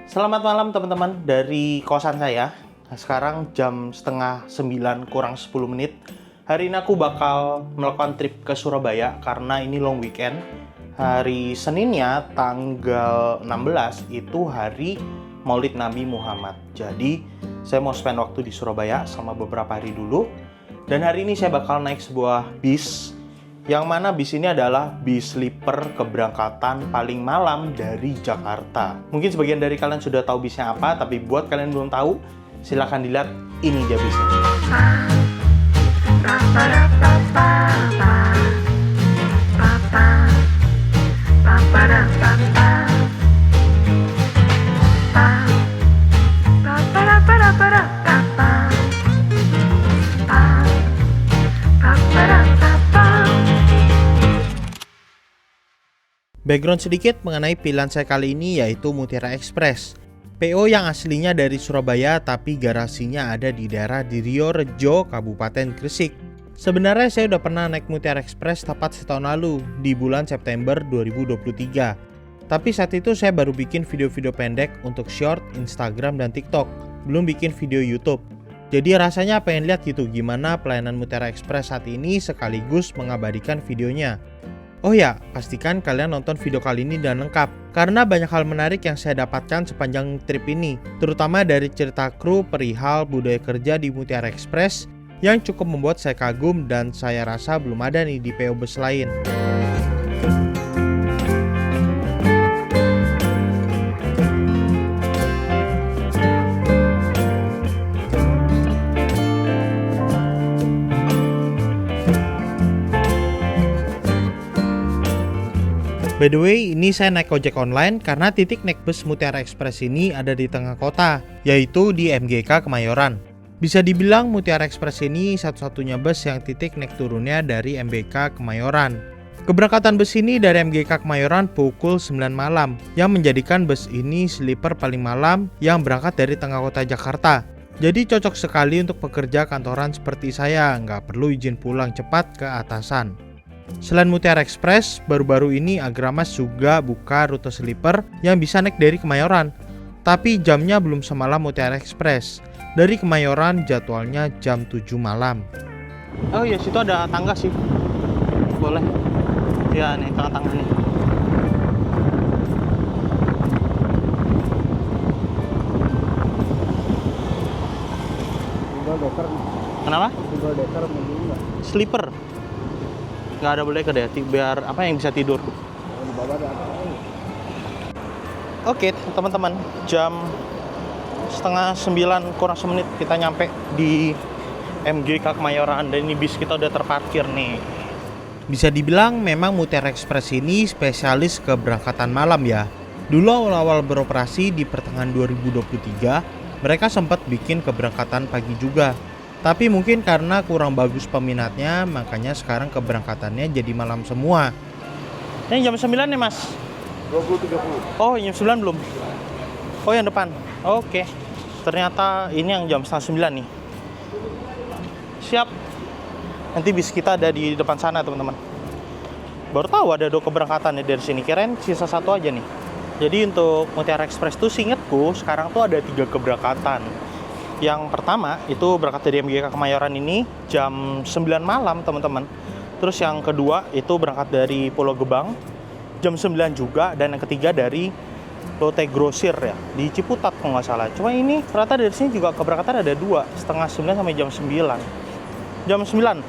Selamat malam teman-teman dari kosan saya. Nah, sekarang jam setengah 9 kurang 10 menit. Hari ini aku bakal melakukan trip ke Surabaya karena ini long weekend. Hari Seninnya tanggal 16 itu hari Maulid Nabi Muhammad. Jadi saya mau spend waktu di Surabaya selama beberapa hari dulu. Dan hari ini saya bakal naik sebuah bis, yang mana bis ini adalah bis sleeper keberangkatan paling malam dari Jakarta. Mungkin sebagian dari kalian sudah tahu bisnya apa, tapi buat kalian belum tahu, silahkan dilihat, ini dia bisnya. Background sedikit mengenai pilihan saya kali ini, yaitu Mutiara Express. PO yang aslinya dari Surabaya tapi garasinya ada di daerah Dirio Rejo, Kabupaten Gresik. Sebenarnya saya udah pernah naik Mutiara Express tepat setahun lalu, di bulan September 2023. Tapi saat itu saya baru bikin video-video pendek untuk short, Instagram, dan TikTok. Belum bikin video YouTube. Jadi rasanya pengen lihat gitu gimana pelayanan Mutiara Express saat ini sekaligus mengabadikan videonya. Oh ya, pastikan kalian nonton video kali ini dan lengkap, karena banyak hal menarik yang saya dapatkan sepanjang trip ini, terutama dari cerita kru perihal budaya kerja di Mutiara Express yang cukup membuat saya kagum dan saya rasa belum ada nih di PO bus lain. By the way, ini saya naik ojek online karena titik naik bus Mutiara Express ini ada di tengah kota, yaitu di MGK Kemayoran. Bisa dibilang Mutiara Express ini satu-satunya bus yang titik naik turunnya dari MGK Kemayoran. Keberangkatan bus ini dari MGK Kemayoran pukul 9 malam, yang menjadikan bus ini sleeper paling malam yang berangkat dari tengah kota Jakarta. Jadi cocok sekali untuk pekerja kantoran seperti saya, nggak perlu izin pulang cepat ke atasan. Selain Mutiara Express, baru-baru ini Agramas juga buka rute sleeper yang bisa naik dari Kemayoran. Tapi jamnya belum semalam Mutiara Express. Dari Kemayoran jadwalnya jam 7 malam. Oh iya, situ ada tangga sih. Boleh. Ya, nih tangga-tangga nih. Kenapa? Sleeper. Nggak ada boleh deh, biar apa yang bisa tidur. Oke teman-teman, jam setengah 9 kurang semenit kita nyampe di MGK Kemayoran dan ini bis kita udah terparkir nih. Bisa dibilang memang Mutiara Express ini spesialis keberangkatan malam ya. Dulu awal-awal beroperasi di pertengahan 2023, mereka sempat bikin keberangkatan pagi juga. Tapi mungkin karena kurang bagus peminatnya, makanya sekarang keberangkatannya jadi malam semua. Ini jam 9 nih mas? 20.30. Oh jam 9 belum? Oh yang depan? Oke. Ternyata ini yang jam setengah 9 nih. Siap. Nanti bis kita ada di depan sana teman-teman. Baru tahu ada 2 keberangkatan dari sini. Kirain sisa 1 aja nih. Jadi untuk Mutiara Express tuh seingetku sekarang tuh ada 3 keberangkatan. Yang pertama itu berangkat dari MGK Kemayoran ini jam 9 malam teman-teman. Terus yang kedua itu berangkat dari Pulau Gebang jam 9 juga. Dan yang ketiga dari Lotte Grosir ya, di Ciputat kalau nggak salah. Cuma ini ternyata dari sini juga keberangkatan ada 2, setengah 9 sampai jam 9. Jam 9?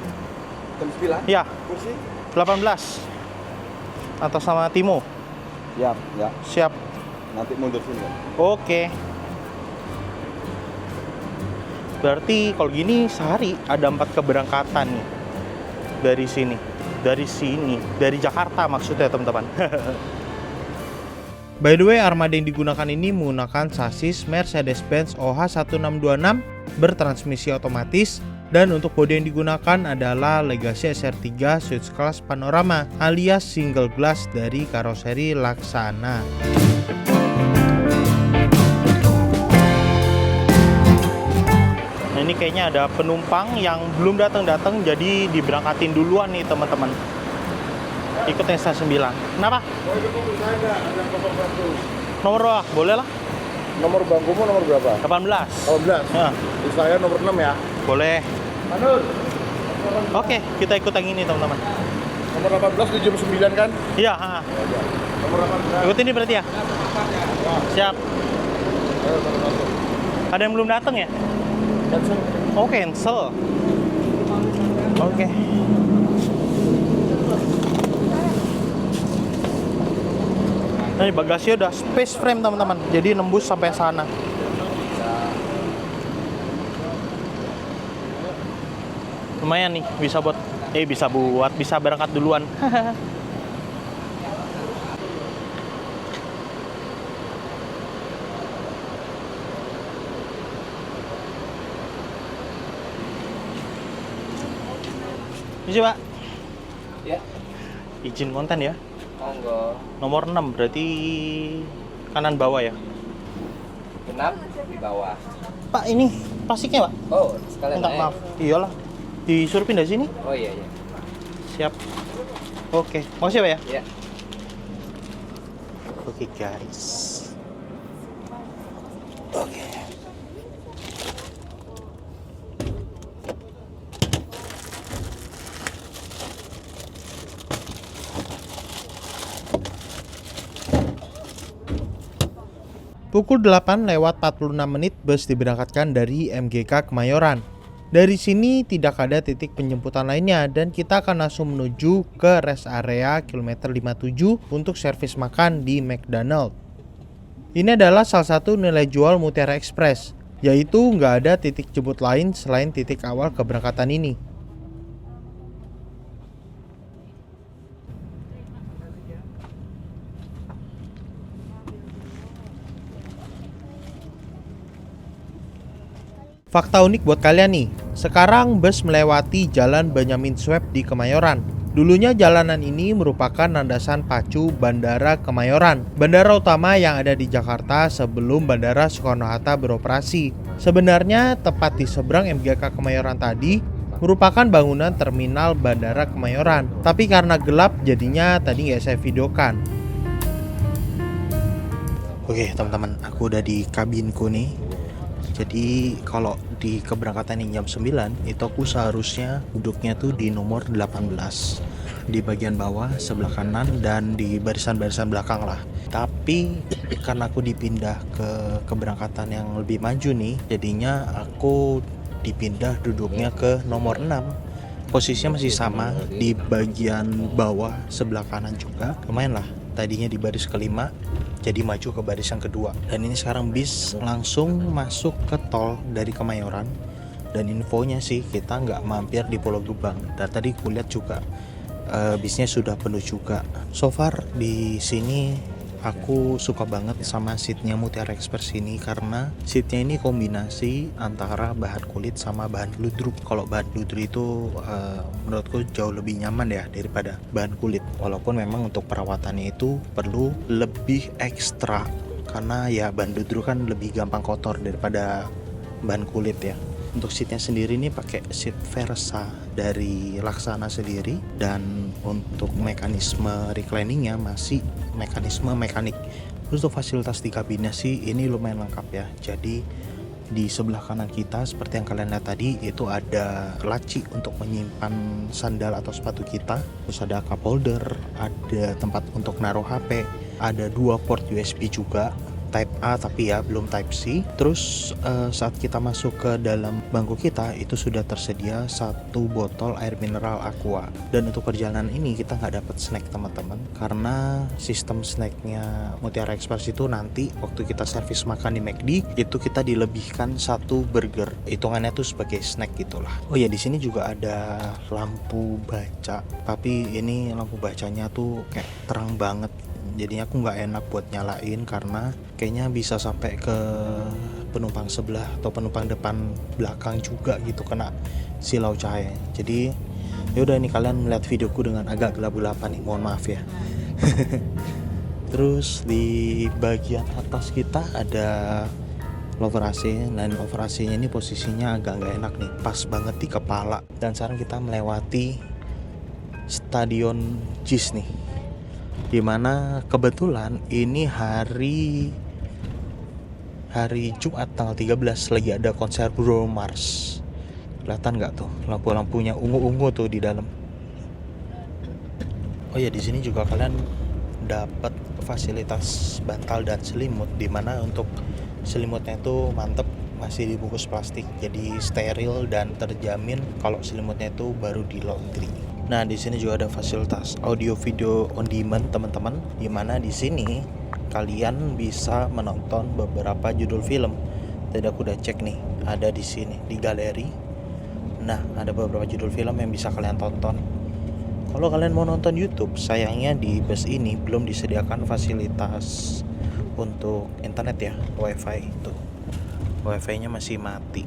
Jam 9? Ya. Kursi? 18. Atas nama Timo. Ya. Siap. Nanti mundur sini. Oke. Berarti kalau gini sehari ada 4 keberangkatan nih dari sini, dari Jakarta maksudnya teman-teman. By the way, armada yang digunakan ini menggunakan sasis Mercedes-Benz OH1626 bertransmisi otomatis, dan untuk bodi yang digunakan adalah Legacy SR3 Switch Class Panorama alias single glass dari karoseri Laksana. Ini kayaknya ada penumpang yang belum datang-datang, jadi diberangkatin duluan nih teman-teman. Ikut yang setengah 9. Kenapa? Nomor berapa? Boleh lah. Nomor bangkumu nomor berapa? 18. 18. Ya, Di saya nomor 6 ya. boleh. Manur. Oke, kita ikut yang ini teman-teman. Nomor 18 di jam 9 kan? Iya, ha. Nomor 18. Ikut ini berarti ya? Siap. Ayo, masuk. Ada yang belum datang ya? Cancel. Oh, cancel. Oke. Nah, ini bagasinya udah space frame teman-teman. Jadi nembus sampai sana. Lumayan nih, bisa berangkat duluan. Ini Pak. Ya, Izin konten ya. monggo. Nomor 6 berarti kanan bawah ya. Genap di bawah. Pak, ini plastiknya, Pak. Oh, sekalian Minta naik. maaf. Iyalah. Disuruh pindah sini. Oh iya iya. Siap. Oke. Makasih, Pak ya. Iya. Oke, guys. Oke. Pukul 8:46 bus diberangkatkan dari MGK Kemayoran. Dari sini tidak ada titik penjemputan lainnya dan kita akan langsung menuju ke rest area kilometer 57 untuk servis makan di McDonald. Ini adalah salah satu nilai jual Mutiara Express, yaitu nggak ada titik jemput lain selain titik awal keberangkatan ini. Fakta unik buat kalian nih, sekarang bus melewati Jalan Benyamin Sueb di Kemayoran. Dulunya jalanan ini merupakan landasan pacu Bandara Kemayoran, bandara utama yang ada di Jakarta sebelum Bandara Soekarno-Hatta beroperasi. Sebenarnya tepat di seberang MGK Kemayoran tadi merupakan bangunan terminal Bandara Kemayoran. Tapi karena gelap jadinya tadi nggak saya videokan. Oke teman-teman, aku udah di kabinku nih. Jadi kalau di keberangkatan yang jam 9 itu aku seharusnya duduknya tuh di nomor 18 di bagian bawah sebelah kanan dan di barisan-barisan belakang lah. Tapi karena aku dipindah ke keberangkatan yang lebih maju nih, jadinya aku dipindah duduknya ke nomor 6. Posisinya masih sama di bagian bawah sebelah kanan juga. Lumayan lah, tadinya di baris kelima jadi maju ke baris yang kedua. Dan ini sekarang bis langsung masuk ke tol dari Kemayoran. Dan infonya sih kita nggak mampir di Pulau Gebang. Dan tadi kulihat juga bisnya sudah penuh juga. So far di sini aku suka banget sama seatnya Mutiara Express ini karena seatnya ini kombinasi antara bahan kulit sama bahan ludruk. Kalau bahan ludruk itu menurutku jauh lebih nyaman ya daripada bahan kulit. Walaupun memang untuk perawatannya itu perlu lebih ekstra karena ya bahan ludruk kan lebih gampang kotor daripada bahan kulit ya. Untuk seatnya sendiri ini pakai seat Versa dari Laksana sendiri, dan untuk mekanisme recliningnya masih mekanisme mekanik. Terus untuk fasilitas di kabinnya sih ini lumayan lengkap ya. Jadi di sebelah kanan kita seperti yang kalian lihat tadi itu ada laci untuk menyimpan sandal atau sepatu kita. Terus ada cup holder, ada tempat untuk naruh HP, ada 2 port USB juga. Type A tapi ya belum Type C. Terus saat kita masuk ke dalam bangku kita itu sudah tersedia 1 botol air mineral Aqua. Dan untuk perjalanan ini kita nggak dapat snack teman-teman, karena sistem snacknya Mutiara Express itu nanti waktu kita servis makan di McD itu kita dilebihkan 1 burger. Hitungannya tuh sebagai snack gitulah. Oh ya, di sini juga ada lampu baca, tapi ini lampu bacanya tuh kayak terang banget. Jadinya aku nggak enak buat nyalain karena kayaknya bisa sampai ke penumpang sebelah atau penumpang depan belakang juga gitu kena silau cahaya. Jadi yaudah, ini kalian melihat videoku dengan agak gelap-gelapan nih, mohon maaf ya. Terus di bagian atas kita ada lover AC. Dan lover AC-nya ini posisinya agak nggak enak nih, pas banget di kepala. Dan sekarang kita melewati Stadion JIS nih, dimana kebetulan ini hari hari Jumat tanggal 13 lagi ada konser Bruno Mars. Kelihatan nggak tuh lampu-lampunya ungu-ungu tuh di dalam. Oh ya, di sini juga kalian dapat fasilitas bantal dan selimut, dimana untuk selimutnya itu mantep, masih dibungkus plastik, jadi steril dan terjamin kalau selimutnya itu baru di laundry. Nah, di sini juga ada fasilitas audio video on demand teman-teman, dimana di sini kalian bisa menonton beberapa judul film. Tadi aku udah cek nih, ada di sini di galeri. Nah, ada beberapa judul film yang bisa kalian tonton. Kalau kalian mau nonton YouTube, sayangnya di bus ini belum disediakan fasilitas untuk internet ya, wifi itu. Wifi-nya masih mati.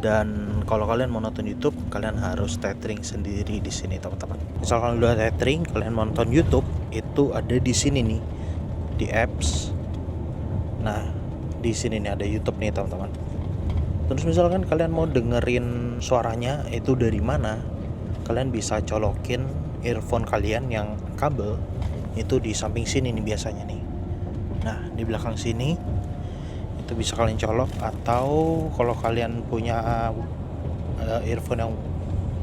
Dan kalau kalian mau nonton YouTube, kalian harus tethering sendiri di sini, teman-teman. Misal kalian udah tethering, kalian mau nonton YouTube, itu ada di sini nih, di apps. Nah, di sini nih ada YouTube nih, teman-teman. Terus misalkan kalian mau dengerin suaranya itu dari mana, kalian bisa colokin earphone kalian yang kabel itu di samping sini nih biasanya nih. Nah, di belakang sini itu bisa kalian colok, atau kalau kalian punya earphone yang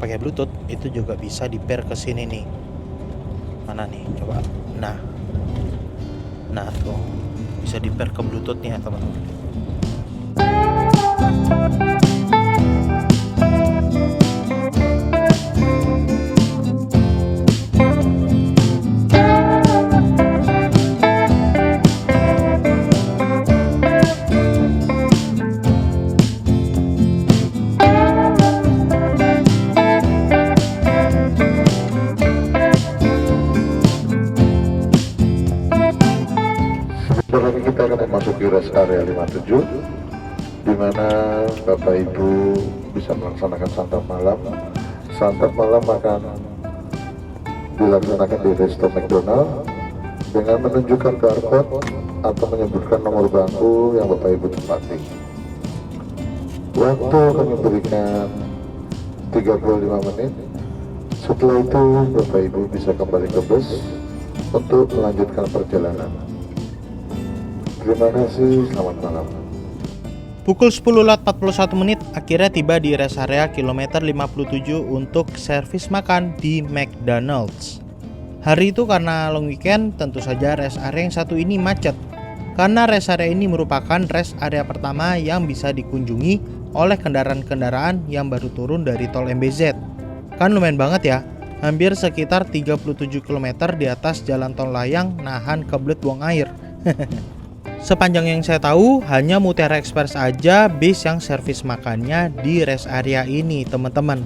pakai Bluetooth itu juga bisa di pair ke sini nih. Mana nih? Coba. Nah tuh bisa di pair ke Bluetooth-nya, teman-teman. Sebentar lagi kita akan memasuki rest area 57, di mana Bapak Ibu bisa melaksanakan santap malam. Santap malam akan dilaksanakan di resto McDonald dengan menunjukkan barcode atau menyebutkan nomor bangku yang Bapak Ibu tempati. Waktu kami berikan 35 menit. Setelah itu Bapak Ibu bisa kembali ke bus untuk melanjutkan perjalanan. Terima kasih, selamat malam. Pukul 10.41 akhirnya tiba di rest area kilometer 57 untuk servis makan di McDonald's. Hari itu karena long weekend, tentu saja rest area yang satu ini macet. Karena rest area ini merupakan rest area pertama yang bisa dikunjungi oleh kendaraan-kendaraan yang baru turun dari tol MBZ. Kan lumayan banget ya, hampir sekitar 37 km di atas jalan tol layang nahan kebelet buang air. Sepanjang yang saya tahu, hanya Mutiara Express aja bis yang servis makannya di rest area ini, teman-teman.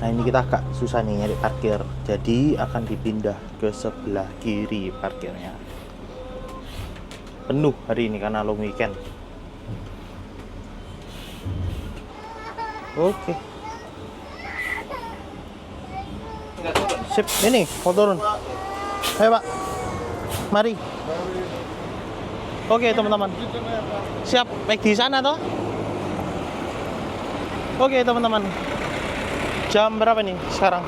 Nah, ini kita agak susah nih nyari parkir, jadi akan dipindah ke sebelah kiri parkirnya. Penuh hari ini karena long weekend. Oke. Sip, ini mau turun. Ayo Pak, mari. Oke teman-teman. Siap, baik di sana toh? Oke teman-teman. Jam berapa nih sekarang?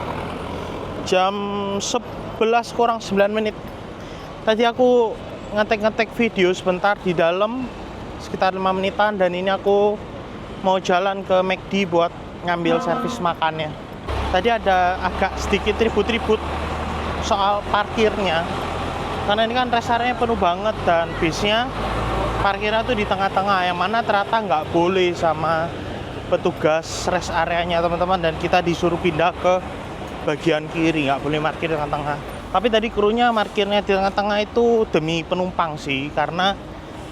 Jam 11 kurang 9 menit. Tadi aku ngetek video sebentar di dalam sekitar 5 menitan, dan ini aku mau jalan ke McD buat ngambil servis makannya. Tadi ada agak sedikit ribut-ribut soal parkirnya, karena ini kan rest area penuh banget dan bisnya parkirnya tuh di tengah-tengah, yang mana ternyata nggak boleh sama petugas rest areanya, teman-teman, dan kita disuruh pindah ke bagian kiri, nggak boleh parkir di tengah-tengah. Tapi tadi krunya parkirnya di tengah-tengah itu demi penumpang sih, karena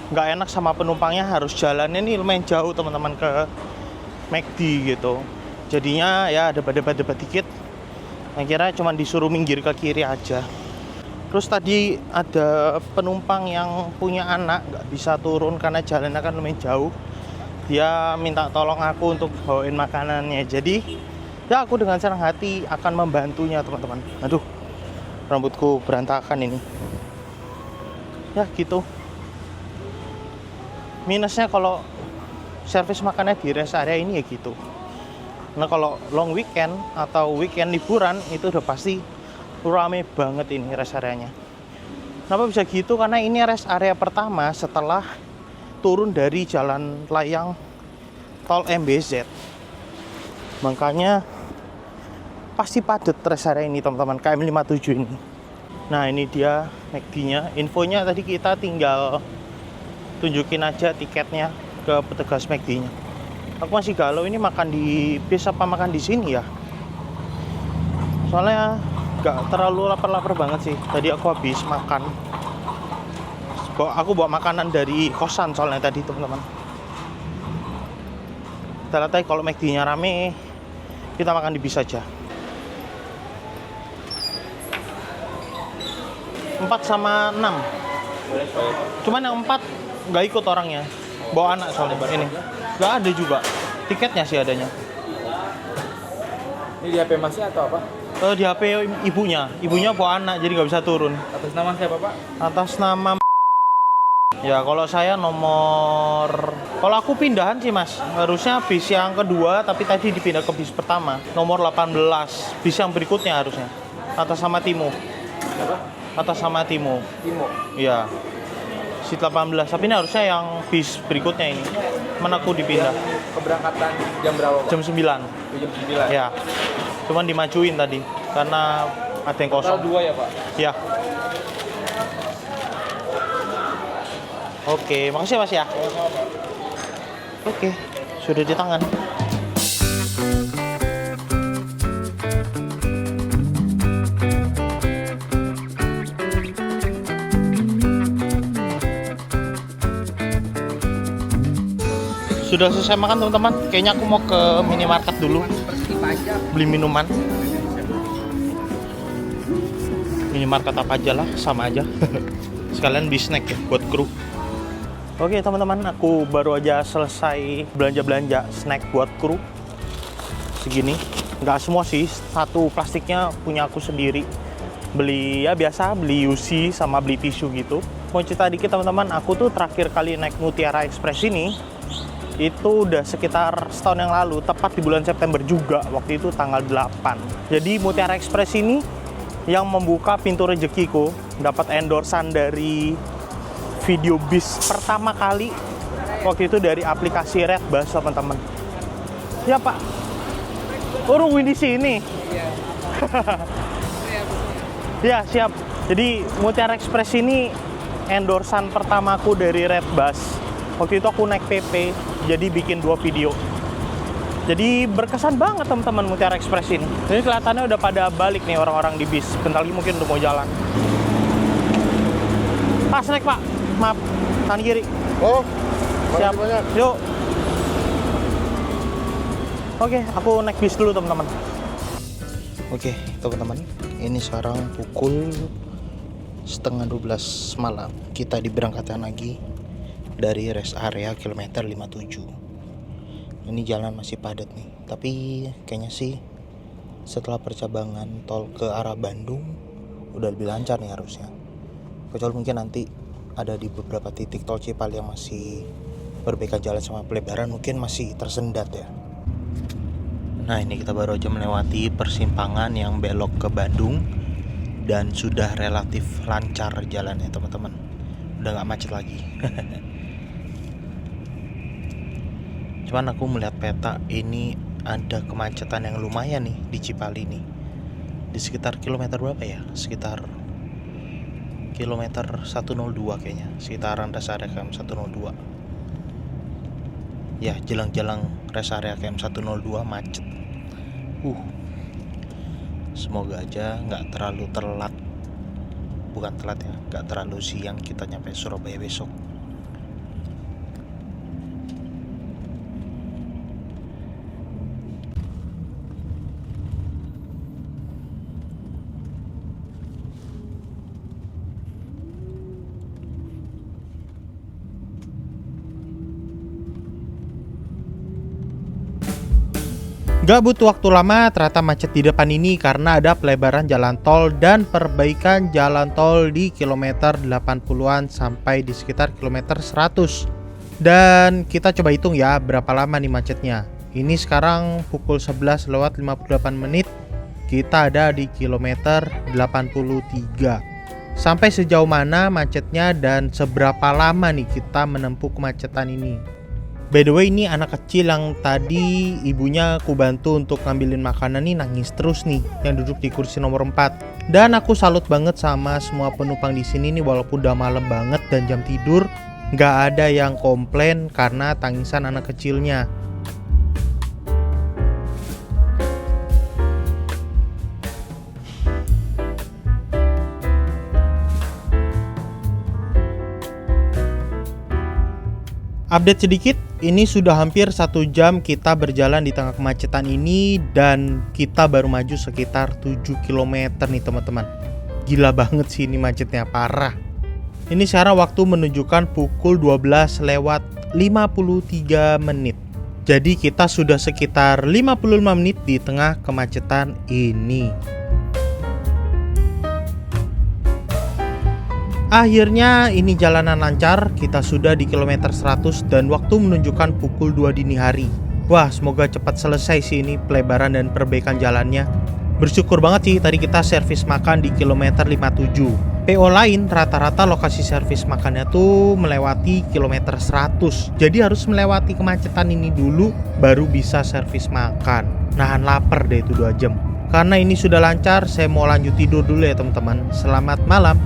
nggak enak sama penumpangnya harus jalannya ini lumayan jauh, teman-teman, ke McD gitu. Jadinya ya ada debat-debat dikit. Akhirnya cuma disuruh minggir ke kiri aja. Terus tadi ada penumpang yang punya anak nggak bisa turun karena jalannya kan lumayan jauh. Dia minta tolong aku untuk bawain makanannya. Jadi ya aku dengan senang hati akan membantunya teman-teman. Aduh, rambutku berantakan ini. Ya gitu. Minusnya kalau servis makannya di rest area ini ya gitu. Nah kalau long weekend atau weekend liburan itu udah pasti rame banget ini rest areanya. Kenapa bisa gitu? Karena ini rest area pertama setelah turun dari jalan layang tol MBZ. Makanya pasti padat rest area ini teman-teman, KM 57 ini. Nah ini dia McD-nya. Infonya tadi kita tinggal tunjukin aja tiketnya ke petugas McD-nya. Aku masih galau ini makan di bis apa makan di sini ya. Soalnya gak terlalu lapar-lapar banget sih. Tadi aku habis makan. Aku bawa makanan dari kosan soalnya tadi teman-teman. Kita lihat kalau McD-nya rame, kita makan di bis aja. 4 sama 6. Cuman yang 4 nggak ikut orangnya. Bawa anak soalnya ini. Nggak ada juga. Tiketnya sih adanya. Ini di HP masnya atau apa? Di HP ibunya. Ibunya bawa anak jadi nggak bisa turun. Atas nama siapa Pak? Atas nama ya kalau saya nomor, kalau aku pindahan sih mas, harusnya bis yang kedua tapi tadi dipindah ke bis pertama, nomor 18, bis yang berikutnya harusnya atas sama Timo. Siapa? Atas sama Timo. Timo. Iya, seat 18, tapi ini harusnya yang bis berikutnya ini. Mana aku dipindah? Keberangkatan jam berapa Pak? Jam 9. Jam 9. Ya, cuman dimajuin tadi karena ada yang kosong. Total 2 ya Pak? Ya. Oke, makasih mas ya. Oke, sudah di tangan. Sudah selesai makan teman-teman. Kayaknya aku mau ke minimarket dulu beli minuman. Minimarket apa aja lah, sama aja. Sekalian beli snack ya buat kru. Oke teman-teman, aku baru aja selesai belanja-belanja snack buat kru. Segini, nggak semua sih, satu plastiknya punya aku sendiri. Beli ya biasa, beli UC sama beli tisu gitu. Mau cerita dikit teman-teman, aku tuh terakhir kali naik Mutiara Express ini itu udah sekitar setahun yang lalu, tepat di bulan September juga, waktu itu tanggal 8. Jadi Mutiara Express ini yang membuka pintu rezekiku, dapat endorsan dari video bis pertama kali waktu itu dari aplikasi Redbus teman-teman. Ya Pak, nungguin di sini. Ya siap. Jadi Mutiara Express ini endorsan pertamaku dari Redbus. Waktu itu aku naik PP, jadi bikin 2 video. Jadi berkesan banget teman-teman Mutiara Express ini. Ini kelihatannya udah pada balik nih orang-orang di bis. Bentar lagi mungkin udah mau jalan. Pas naik Pak. Maaf, kanan kiri. Oh, Siap. banyak. Yuk. Oke, aku naik bis dulu teman-teman. Oke, teman-teman. Ini sekarang pukul setengah 12 malam. Kita diberangkatkan lagi dari rest area kilometer 57. Ini jalan masih padat nih. Tapi kayaknya sih setelah percabangan tol ke arah Bandung udah lebih lancar nih harusnya. Kecuali mungkin nanti ada di beberapa titik tol Cipali yang masih perbaikan jalan sama pelebaran mungkin masih tersendat ya. Nah ini kita baru aja melewati persimpangan yang belok ke Bandung dan sudah relatif lancar jalannya teman-teman. Udah nggak macet lagi. Cuman aku melihat peta ini ada kemacetan yang lumayan nih di Cipali nih. Di sekitar kilometer berapa ya? Sekitar kilometer 102 kayaknya, sekitaran rest area KM 102. Ya, jelang-jelang rest area KM 102 macet. Semoga aja nggak terlalu telat. Bukan telat ya, nggak terlalu siang kita nyampe Surabaya besok. Gak butuh waktu lama, ternyata macet di depan ini karena ada pelebaran jalan tol dan perbaikan jalan tol di kilometer 80-an sampai di sekitar kilometer 100. Dan kita coba hitung ya berapa lama nih macetnya. Ini sekarang pukul 11 lewat 58 menit, kita ada di kilometer 83. Sampai sejauh mana macetnya dan seberapa lama nih kita menempuh kemacetan ini. By the way, ini anak kecil yang tadi ibunya aku bantu untuk ngambilin makanan nih nangis terus nih, yang duduk di kursi nomor 4. Dan aku salut banget sama semua penumpang di sini nih, walaupun udah malam banget dan jam tidur, nggak ada yang komplain karena tangisan anak kecilnya. Update sedikit, ini sudah hampir 1 jam kita berjalan di tengah kemacetan ini dan kita baru maju sekitar 7 km nih teman-teman. Gila banget sih ini macetnya, parah. Ini sekarang waktu menunjukkan pukul 12 lewat 53 menit. Jadi kita sudah sekitar 55 menit di tengah kemacetan ini. Akhirnya ini jalanan lancar, kita sudah di kilometer 100 dan waktu menunjukkan pukul 2 dini hari. Wah, semoga cepat selesai sih ini pelebaran dan perbaikan jalannya. Bersyukur banget sih tadi kita servis makan di kilometer 57. PO lain rata-rata lokasi servis makannya tuh melewati kilometer 100. Jadi harus melewati kemacetan ini dulu baru bisa servis makan. Nahan lapar deh itu 2 jam. Karena ini sudah lancar, saya mau lanjut tidur dulu ya teman-teman. Selamat malam.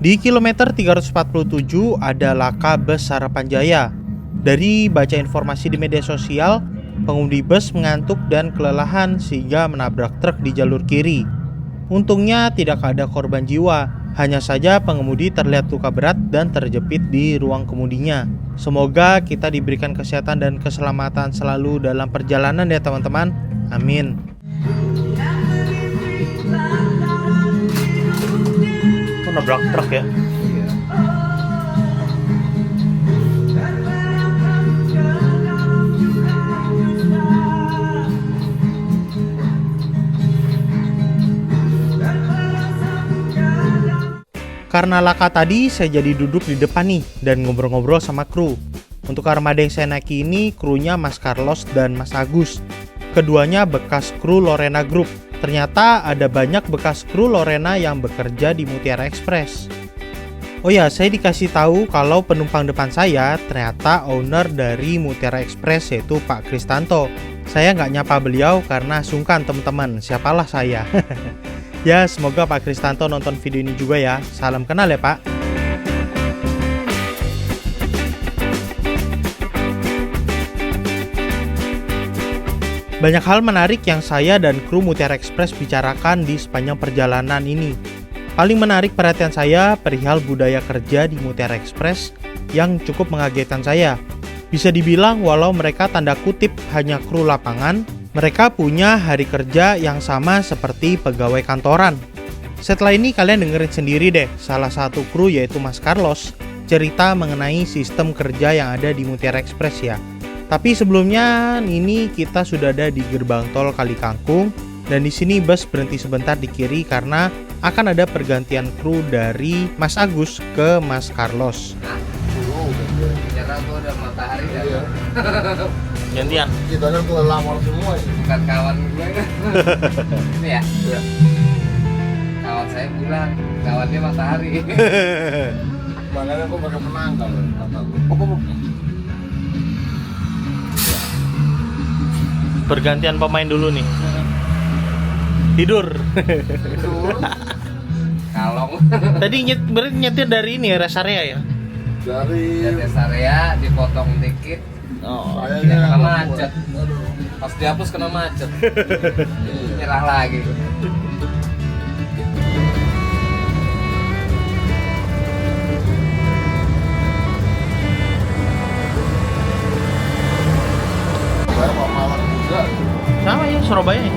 Di kilometer 347 ada laka bus Harapan Jaya. Dari baca informasi di media sosial, pengemudi bus mengantuk dan kelelahan sehingga menabrak truk di jalur kiri. Untungnya tidak ada korban jiwa, hanya saja pengemudi terlihat luka berat dan terjepit di ruang kemudinya. Semoga kita diberikan kesehatan dan keselamatan selalu dalam perjalanan ya teman-teman. Amin. Nabrak truk ya. Karena laka tadi saya jadi duduk di depan nih dan ngobrol-ngobrol sama kru. Untuk armada yang saya naiki ini krunya Mas Carlos dan Mas Agus. Keduanya bekas kru Lorena Group. Ternyata ada banyak bekas kru Lorena yang bekerja di Mutiara Express. Oh ya, saya dikasih tahu kalau penumpang depan saya ternyata owner dari Mutiara Express, yaitu Pak Kristanto. Saya nggak nyapa beliau karena sungkan teman-teman, siapalah saya. Ya, semoga Pak Kristanto nonton video ini juga ya. Salam kenal ya Pak. Banyak hal menarik yang saya dan kru Mutiara Express bicarakan di sepanjang perjalanan ini. Paling menarik perhatian saya perihal budaya kerja di Mutiara Express yang cukup mengagetkan saya. Bisa dibilang walau mereka tanda kutip hanya kru lapangan, mereka punya hari kerja yang sama seperti pegawai kantoran. Setelah ini kalian dengerin sendiri deh, salah satu kru yaitu Mas Carlos cerita mengenai sistem kerja yang ada di Mutiara Express ya. Tapi sebelumnya ini kita sudah ada di gerbang tol Kali Kangkung dan di sini bus berhenti sebentar di kiri karena akan ada pergantian kru dari Mas Agus ke Mas Carlos. Ternyata gua udah matahari dah. Gantian. Kita kan tuh lamar semua ya. Bukan kawan gue kan. Ini ya. Iya. Kawan saya bulan, kawannya matahari. Makanya aku pakai penangkal. bergantian pemain dulu nih. Tidur. Kalong. Tadi berarti nyetir dari ini ya, rest area ya? Dari Dari area dipotong dikit. Oh. Kena macet. Pas dihapus kena macet. Nyerah lagi. saya mau Malang juga. Sama ya, Surabaya ya?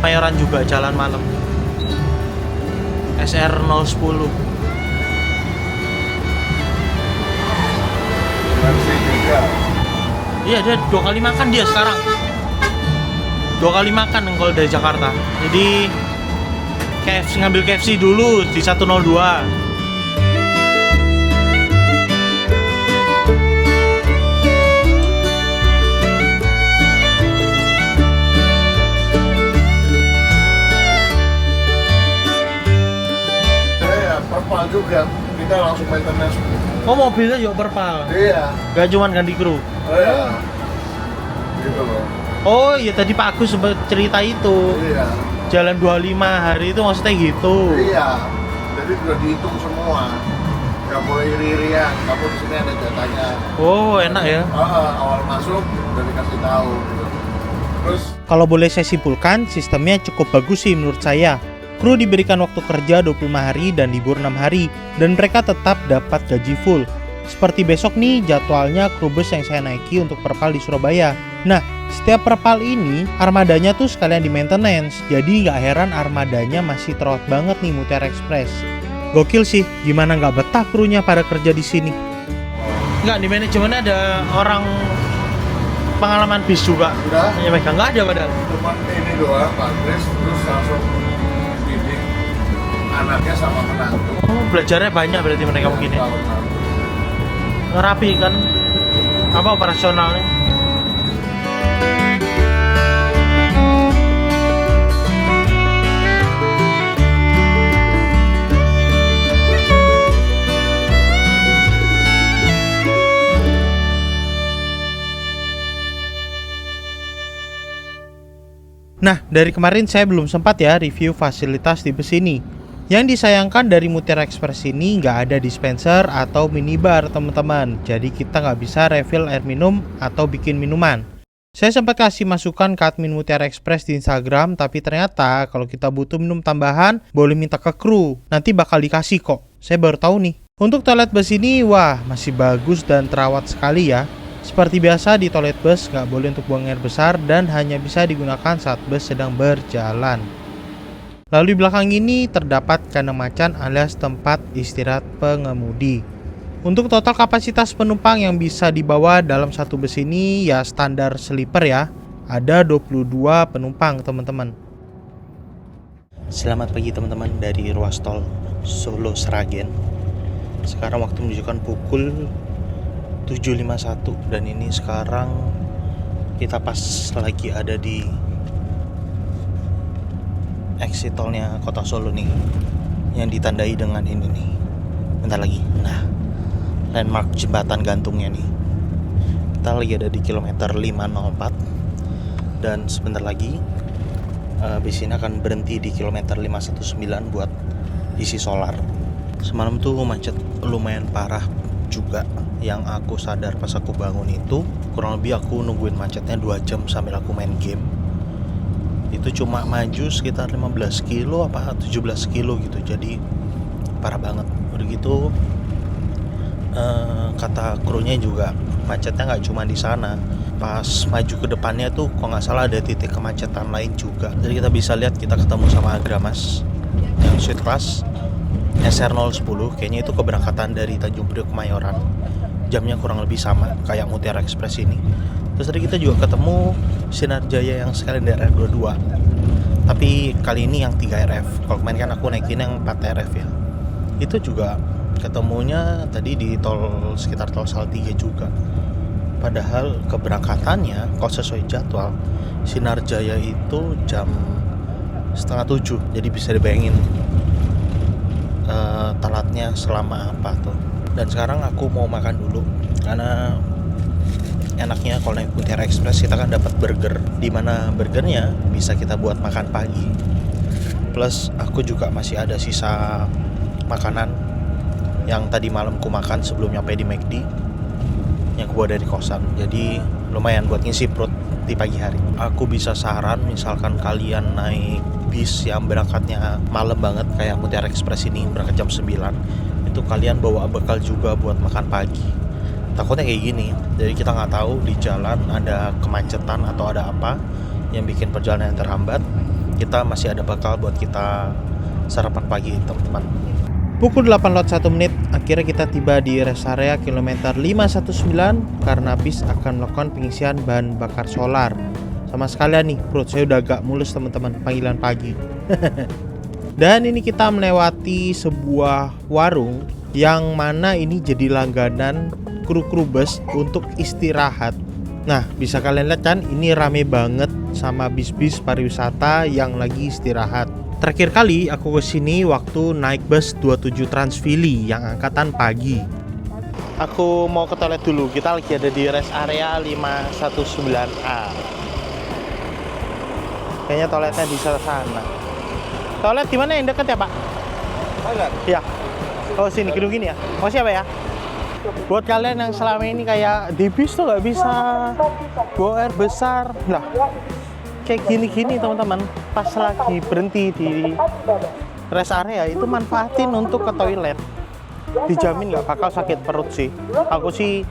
Kemayoran juga jalan malam. SR 010. Versi juga. Iya, dia 2 kali makan dia sekarang. 2 kali makan kalau dari Jakarta. Jadi KFC, ngambil KFC dulu di 102. Perpal juga, kita langsung maintenance. Oh, mobilnya juga perpal. Iya. Gak cuman ganti kru. Iya. Gitu loh. Oh iya, tadi Pak Agus sempat cerita itu. Iya. Jalan 25 hari itu maksudnya gitu. Iya. Jadi sudah dihitung semua. Gak boleh iri-irian. Kamu di sini ada jatahnya. Oh, enak ya. Awal masuk udah dikasih tahu. Gitu. Terus Kalau boleh saya simpulkan, sistemnya cukup bagus sih menurut saya. Kru diberikan waktu kerja 25 hari dan libur 6 hari, dan mereka tetap dapat gaji full. Seperti besok nih, jadwalnya kru bus yang saya naiki untuk perpal di Surabaya. Nah, setiap perpal ini, armadanya tuh sekalian di maintenance, jadi nggak heran armadanya masih terawat banget nih Mutiara Express. Gokil sih, gimana nggak betah krunya pada kerja di sini. Nggak, di manajemennya ada orang pengalaman bis juga. udah Ya mereka nggak ada padahal. cuman ini doang Pak Kris, terus langsung didik anaknya sama menantu. Oh, belajarnya banyak berarti mereka mungkin ya. Tahun lalu. Rapi kan apa operasionalnya. Nah, dari kemarin saya belum sempat ya review fasilitas di bus ini. Yang disayangkan dari Mutiara Express ini nggak ada dispenser atau minibar teman-teman. Jadi kita nggak bisa refill air minum atau bikin minuman. Saya sempat kasih masukan ke admin Mutiara Express di Instagram, tapi ternyata kalau kita butuh minum tambahan boleh minta ke kru. Nanti bakal dikasih kok. Saya baru tahu nih. Untuk toilet bus ini, wah masih bagus dan terawat sekali ya. Seperti biasa di toilet bus nggak boleh untuk buang air besar dan hanya bisa digunakan saat bus sedang berjalan. Lalu di belakang ini terdapat kandang macan alias tempat istirahat pengemudi. Untuk total kapasitas penumpang yang bisa dibawa dalam satu bus ini ya standar sleeper ya. Ada 22 penumpang teman-teman. Selamat pagi teman-teman dari ruas tol Solo Sragen. Sekarang waktu menunjukkan pukul 7.51 dan ini sekarang kita pas lagi ada di exit tolnya kota Solo nih, yang ditandai dengan ini nih. Bentar lagi. Nah, landmark jembatan gantungnya nih. Kita lagi ada di kilometer 504 dan sebentar lagi bis ini akan berhenti di kilometer 519 buat isi solar. Semalam tuh macet lumayan parah juga. Yang aku sadar pas aku bangun itu kurang lebih aku nungguin macetnya 2 jam sambil aku main game. Itu cuma maju sekitar 15 kilo apa 17 kilo gitu. Jadi parah banget. Udah gitu kata krunya juga macetnya nggak cuma di sana. Pas maju ke depannya tuh kok nggak salah ada titik kemacetan lain juga. Jadi kita bisa lihat kita ketemu sama Agramas yang sweet class. SR010, kayaknya itu keberangkatan dari Tanjung Priok Kemayoran. Jamnya kurang lebih sama kayak Mutiara Express ini. Terus tadi kita juga ketemu Sinar Jaya yang sekalian dari R22, tapi kali ini yang 3RF. Kalau kemarin kan aku naikin yang 4RF ya. Itu juga ketemunya tadi di tol, sekitar tol Salatiga juga. Padahal keberangkatannya kalau sesuai jadwal Sinar Jaya itu jam 6:30, jadi bisa dibayangin telatnya selama apa tuh. Dan sekarang aku mau makan dulu karena enaknya kalau naik Mutiara Express kita kan dapat burger, dimana burgernya bisa kita buat makan pagi. Plus aku juga masih ada sisa makanan yang tadi malam ku makan sebelum nyampe di McD, yang aku bawa dari kosan. Jadi lumayan buat ngisi perut di pagi hari. Aku bisa saran misalkan kalian naik bis yang berangkatnya malam banget kayak Mutiara Express ini berangkat jam 9, itu kalian bawa bekal juga buat makan pagi. Takutnya kayak gini, jadi kita nggak tahu di jalan ada kemacetan atau ada apa yang bikin perjalanan yang terhambat. Kita masih ada bekal buat kita sarapan pagi, teman-teman. Pukul 8:01, akhirnya kita tiba di rest area kilometer 519 karena bis akan melakukan pengisian bahan bakar solar. Sama sekalian nih, perut saya udah agak mulus teman-teman, panggilan pagi. Dan ini kita melewati sebuah warung yang mana ini jadi langganan kru-kru bus untuk istirahat. Nah, bisa kalian lihat kan, ini rame banget sama bis-bis pariwisata yang lagi istirahat. Terakhir kali aku kesini waktu naik bus 27 Transfili yang angkatan pagi. Aku mau ke toilet dulu, kita lagi ada di rest area 519A. Kayaknya toiletnya di sana. Toilet di mana yang dekat ya, Pak? Toilet? Iya. Oh, sini, gedung gini ya? Mau siapa ya? Buat kalian yang selama ini kayak di bis tuh nggak bisa bawa air besar. Lah, kayak gini-gini teman-teman, pas lagi berhenti di rest area itu manfaatin untuk ke toilet. Dijamin nggak bakal sakit perut sih. Aku sih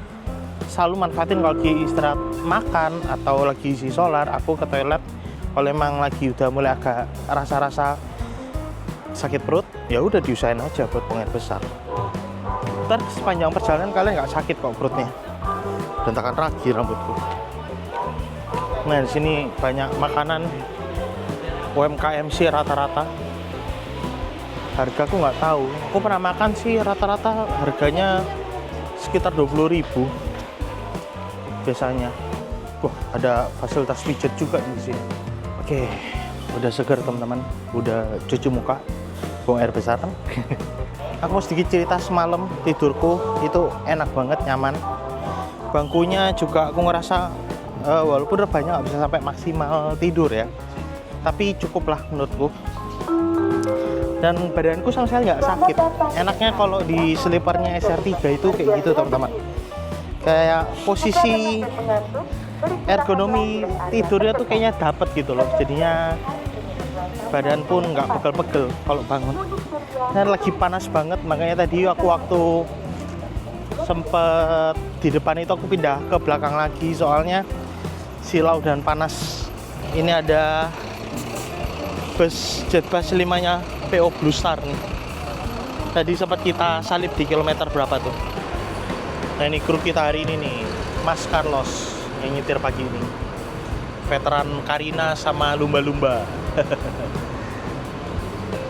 selalu manfaatin kalau lagi istirahat makan atau lagi isi solar, aku ke toilet. Kalau emang lagi udah mulai agak rasa-rasa sakit perut, ya udah diusahain aja buat buang air besar. Ntar sepanjang perjalanan kalian nggak sakit kok perutnya. Bentakan ragi rambutku. Nah, di sini banyak makanan UMKM sih rata-rata. Harga aku nggak tahu. Aku pernah makan sih rata-rata harganya sekitar 20.000 biasanya. Wah, ada fasilitas pijet juga di sini. Oke, udah seger teman-teman. Udah cuci muka, buang air besar. Aku mau sedikit cerita semalam tidurku itu enak banget, nyaman. Bangkunya juga aku ngerasa walaupun rebahannya nggak bisa sampai maksimal tidur ya, tapi cukup lah menurutku. Dan badanku sama sekali nggak sakit. Enaknya kalau di sleepernya SR3 itu kayak gitu teman-teman. Kayak posisi ergonomi tidurnya tuh kayaknya dapet gitu loh. Jadinya badan pun nggak pegel-pegel kalau bangun. Dan lagi panas banget, makanya tadi aku waktu sempet di depan itu aku pindah ke belakang lagi soalnya silau dan panas. Ini ada bus Jetbus 5-nya PO Blue Star nih. Tadi sempat kita salip di kilometer berapa tuh. Nah, ini kru kita hari ini nih, Mas Carlos yang nyetir pagi ini. Veteran Karina sama lumba-lumba.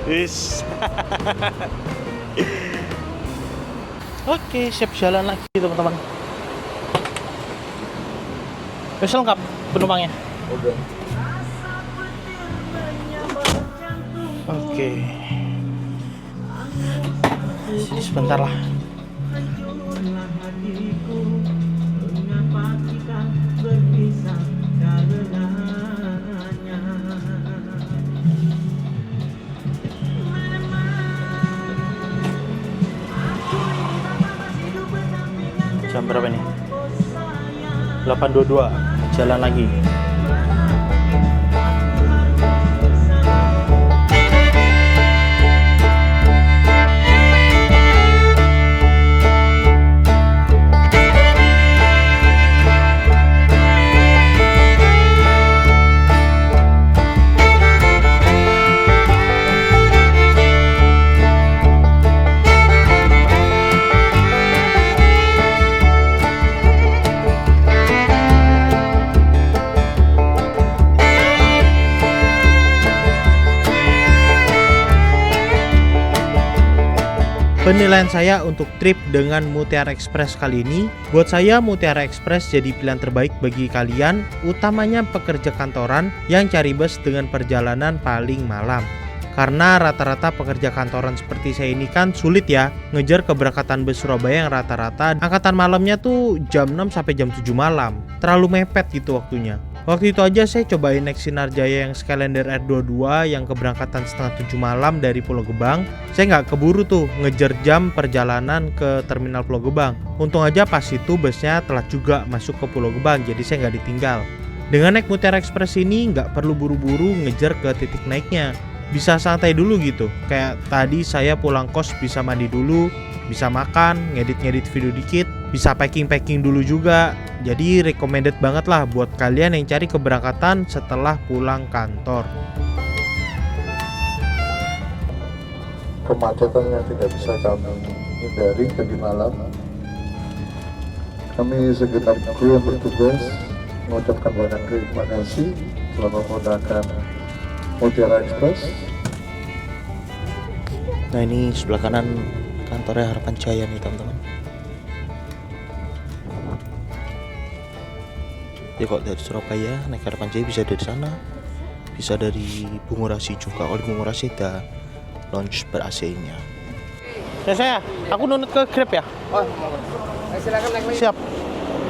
Wis. Oke, siap jalan lagi teman-teman. Wis lengkap penumpangnya. Udah. Oke. Sebentar lah. Jam berapa nih? 8.22, jalan lagi. Penilaian saya untuk trip dengan Mutiara Express kali ini, buat saya Mutiara Express jadi pilihan terbaik bagi kalian, utamanya pekerja kantoran yang cari bus dengan perjalanan paling malam. Karena rata-rata pekerja kantoran seperti saya ini kan sulit ya ngejar keberangkatan bus Surabaya yang rata-rata angkatan malamnya tuh jam 6 sampai jam 7 malam. Terlalu mepet gitu waktunya. Waktu itu aja saya cobain naik Sinarjaya yang Skylander R22 yang keberangkatan setengah 7 malam dari Pulau Gebang. Saya nggak keburu tuh ngejar jam perjalanan ke terminal Pulau Gebang. Untung aja pas itu busnya telah juga masuk ke Pulau Gebang, jadi saya nggak ditinggal. Dengan naik Mutiara Express ini nggak perlu buru-buru ngejar ke titik naiknya. Bisa santai dulu gitu. Kayak tadi saya pulang kos bisa mandi dulu, bisa makan, ngedit-ngedit video dikit, bisa packing-packing dulu juga. Jadi recommended banget lah buat kalian yang cari keberangkatan setelah pulang kantor. Kemacetan yang tidak bisa kami hindari tadi malam, kami segenap kru yang bertugas mengucapkan banyak terima kasih telah menggunakan Mutiara Express. Nah ini sebelah kanan kantornya Harapan Jaya nih teman-teman. Ya kok dari Surabaya naik Harapan Jaya bisa dari sana, bisa dari Bungurasi juga. Kalau di Bungurasi ada lounge ber-AC-nya. Ya saya, aku nunut ke Grab ya. Oh, silakan naik lagi. Siap.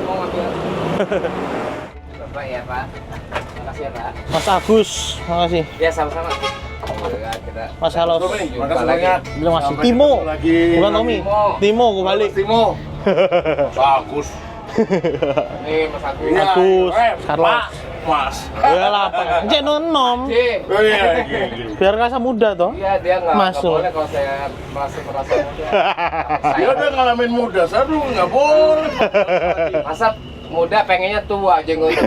Mau ngambil. Bapak ya Pak. Makasih ya Pak. Mas Agus, makasih. Ya sama-sama. Kita Mas halo. makasih banyak. Bilang masih Timo. Bukan Tommy. Timo, gue balik. Timo. Bagus. Nih Mas Agus. Agus, Carlos. Mas. Ya lah, Pak. Cek nom. Oh iya. Biar rasa muda toh. Iya, dia nggak Masuk. boleh kalau saya merasa muda. Dia udah ngalamin muda, saya dulu nggak boleh. Masa muda pengennya tua jenggotnya.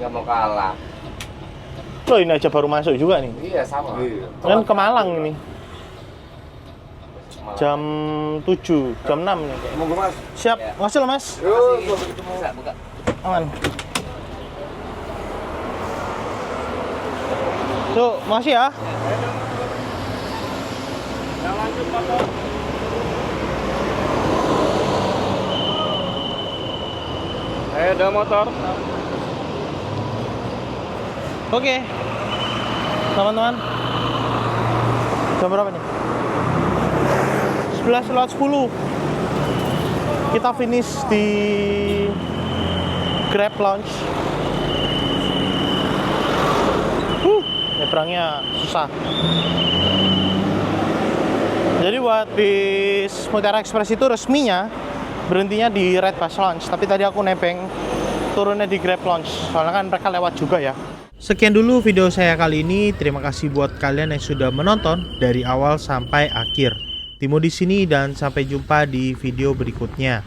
Nggak mau kalah. Loh ini aja baru masuk juga nih. Iya sama. Kan ke Malang ini. Jam 7, jam 6 nih. Monggo Mas. Siap, Ya. makasih loh Mas. Bisa buka. Aman. Tuh, makasih ya. Yang lanjut motor. Ada motor. Oke. Teman-teman. Jam berapa nih? 11:10. Kita finish di Grab Lounge. Nyebrangnya susah. Jadi buat bis Mutiara Express itu resminya berhentinya di Red Bus Lounge. Tapi tadi aku nebeng turunnya di Grab Lounge. Soalnya kan mereka lewat juga ya. Sekian dulu video saya kali ini. Terima kasih buat kalian yang sudah menonton dari awal sampai akhir. Timo di sini dan sampai jumpa di video berikutnya.